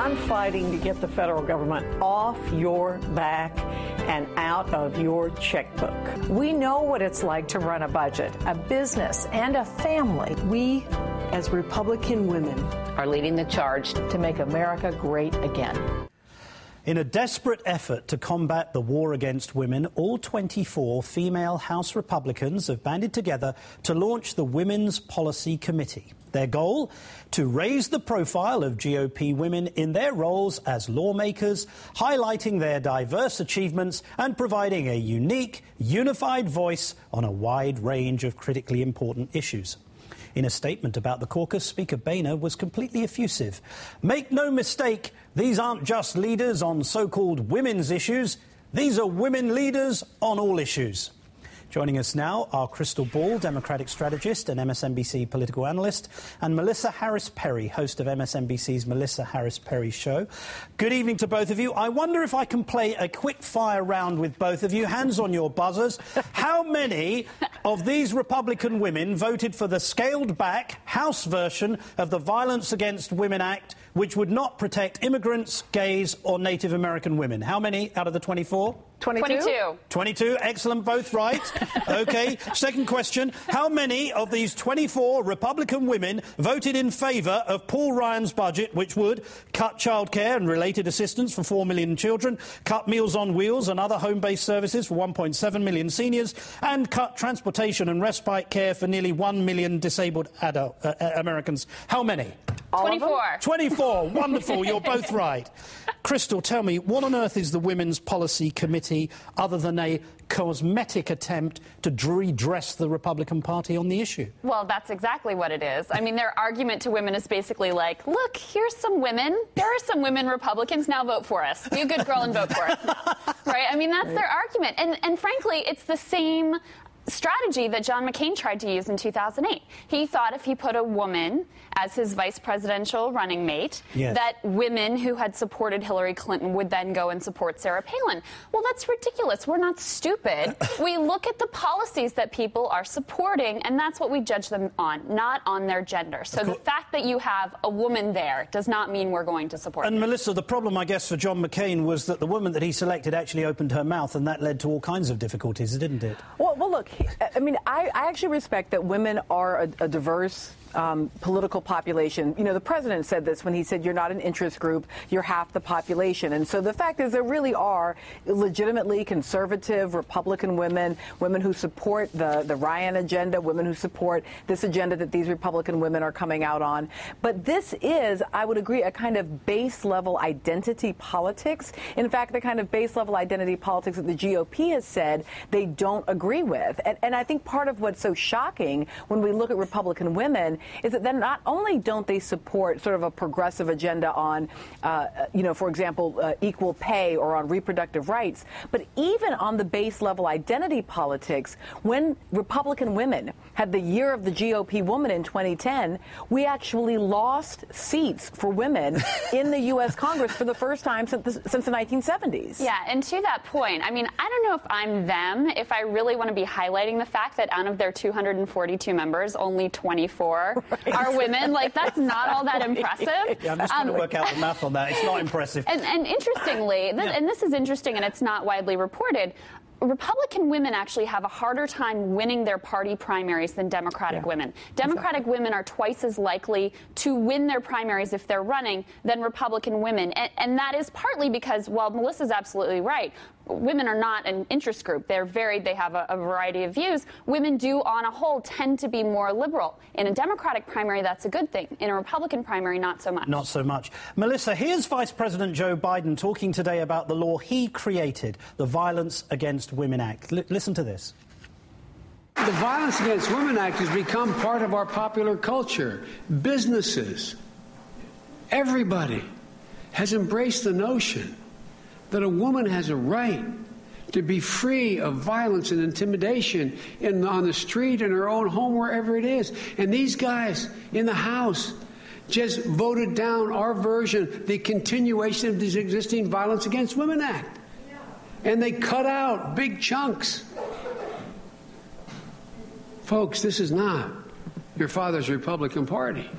I'm fighting to get the federal government off your back and out of your checkbook. We know what it's like to run a budget, a business, and a family. We, as Republican women, are leading the charge to make America great again. In a desperate effort to combat the war against women, all 24 female House Republicans have banded together to launch the Women's Policy Committee. Their goal? To raise the profile of GOP women in their roles as lawmakers, highlighting their diverse achievements and providing a unique, unified voice on a wide range of critically important issues. In a statement about the caucus, Speaker Boehner was completely effusive. Make no mistake, these aren't just leaders on so-called women's issues. These are women leaders on all issues. Joining us now are Crystal Ball, Democratic strategist and MSNBC political analyst, and Melissa Harris Perry, host of MSNBC's Melissa Harris Perry Show. Good evening to both of you. I wonder if I can play a quick fire round with both of you. Hands on your buzzers. How many of these Republican women voted for the scaled-back House version of the Violence Against Women Act, which would not protect immigrants, gays or Native American women? How many out of the 24? 22. 22. Excellent. Both right. OK. Second question. How many of these 24 Republican women voted in favour of Paul Ryan's budget, which would cut childcare and related assistance for 4 million children, cut Meals on Wheels and other home-based services for 1.7 million seniors, and cut transportation and respite care for nearly 1 million disabled adult Americans? How many? 24. 24. Wonderful. You're both right. Crystal, tell me, what on earth is the Women's Policy Committee other than a cosmetic attempt to redress the Republican Party on the issue? Well, that's exactly what it is. I mean, their argument to women is basically like, look, here's some women. There are some women Republicans. Now vote for us. Be a good girl and vote for us now. Right? I mean, that's their argument. And frankly, it's the same strategy that John McCain tried to use in 2008. He thought if he put a woman as his vice presidential running mate, yes, that women who had supported Hillary Clinton would then go and support Sarah Palin. Well, that's ridiculous. We're not stupid. We look at the policies that people are supporting, and that's what we judge them on, not on their gender. So the fact that you have a woman there does not mean we're going to support them. And Melissa, the problem, I guess, for John McCain was that the woman that he selected actually opened her mouth, and that led to all kinds of difficulties, didn't it? Well, look, I mean, I actually respect that women are a diverse political population. You know, the president said this when he said you're not an interest group, you're half the population. And so the fact is there really are legitimately conservative Republican women, women who support the Ryan agenda, women who support this agenda that these Republican women are coming out on. But this is, I would agree, a kind of base level identity politics. In fact, the kind of base level identity politics that the GOP has said they don't agree with. And I think part of what's so shocking when we look at Republican women is that then not only don't they support sort of a progressive agenda on, for example, equal pay or on reproductive rights, but even on the base level identity politics, when Republican women had the year of the GOP woman in 2010, we actually lost seats for women in the U.S. Congress for the first time since the 1970s. Yeah, and to that point, I mean, I don't know if I'm them, if I really want to be highlighting the fact that out of their 242 members, only 24 are women. Like, that's not all that impressive. Yeah, I'm just trying to work out the math on that. It's not impressive. And interestingly, and this is interesting and it's not widely reported, Republican women actually have a harder time winning their party primaries than Democratic women. Democratic women are twice as likely to win their primaries if they're running than Republican women. And that is partly because, while Melissa's absolutely right, women are not an interest group. They're varied. They have a variety of views. Women do, on a whole, tend to be more liberal. In a Democratic primary, that's a good thing. In a Republican primary, not so much. Not so much. Melissa, here's Vice President Joe Biden talking today about the law he created, the Violence Against Women Act. Listen to this. The Violence Against Women Act has become part of our popular culture. Businesses, everybody has embraced the notion that a woman has a right to be free of violence and intimidation on the street, in her own home, wherever it is. And these guys in the House just voted down our version, the continuation of this existing Violence Against Women Act. And they cut out big chunks. Folks, this is not your father's Republican Party.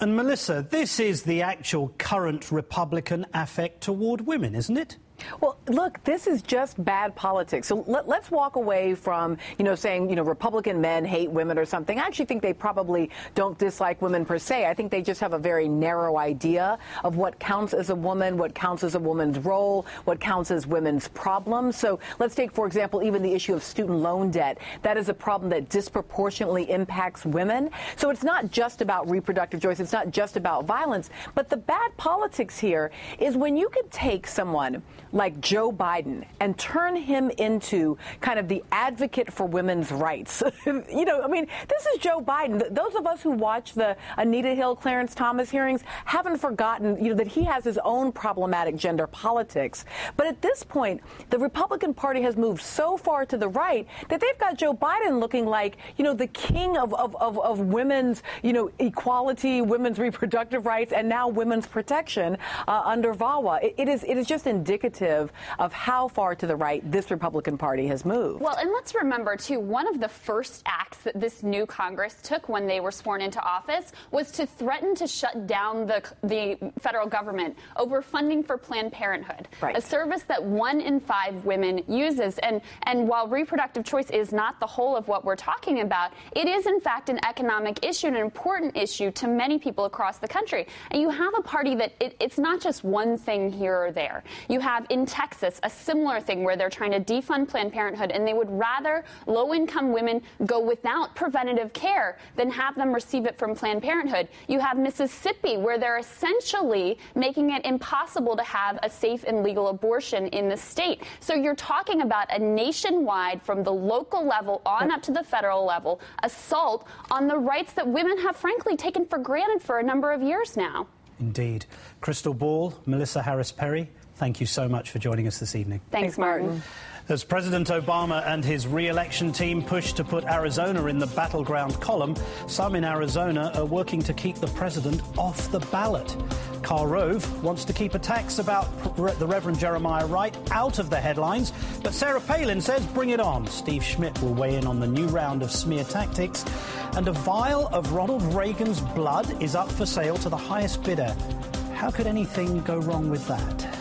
And Melissa, this is the actual current Republican affect toward women, isn't it? Well, look, this is just bad politics. So let's walk away from, saying, Republican men hate women or something. I actually think they probably don't dislike women per se. I think they just have a very narrow idea of what counts as a woman, what counts as a woman's role, what counts as women's problems. So let's take, for example, even the issue of student loan debt. That is a problem that disproportionately impacts women. So it's not just about reproductive choice. It's not just about violence. But the bad politics here is when you can take someone like Joe Biden and turn him into kind of the advocate for women's rights. This is Joe Biden. Those of us who watch the Anita Hill, Clarence Thomas hearings haven't forgotten, that he has his own problematic gender politics. But at this point, the Republican Party has moved so far to the right that they've got Joe Biden looking like, the king of women's, equality, women's reproductive rights, and now women's protection under VAWA. It is just indicative of how far to the right this Republican Party has moved. Well, and let's remember, too, one of the first acts that this new Congress took when they were sworn into office was to threaten to shut down the federal government over funding for Planned Parenthood, right, a service that 1 in 5 women uses. And while reproductive choice is not the whole of what we're talking about, it is, in fact, an economic issue, an important issue to many people across the country. And you have a party that it's not just one thing here or there. You have in Texas a similar thing where they're trying to defund Planned Parenthood, and they would rather low-income women go without preventative care than have them receive it from Planned Parenthood. You have Mississippi, where they're essentially making it impossible to have a safe and legal abortion in the state. So you're talking about a nationwide, from the local level on up to the federal level, assault on the rights that women have, frankly, taken for granted for a number of years now. Indeed. Crystal Ball, Melissa Harris-Perry, thank you so much for joining us this evening. Thanks, Martin. As President Obama and his re-election team push to put Arizona in the battleground column, some in Arizona are working to keep the president off the ballot. Karl Rove wants to keep attacks about the Reverend Jeremiah Wright out of the headlines, but Sarah Palin says bring it on. Steve Schmidt will weigh in on the new round of smear tactics, and a vial of Ronald Reagan's blood is up for sale to the highest bidder. How could anything go wrong with that?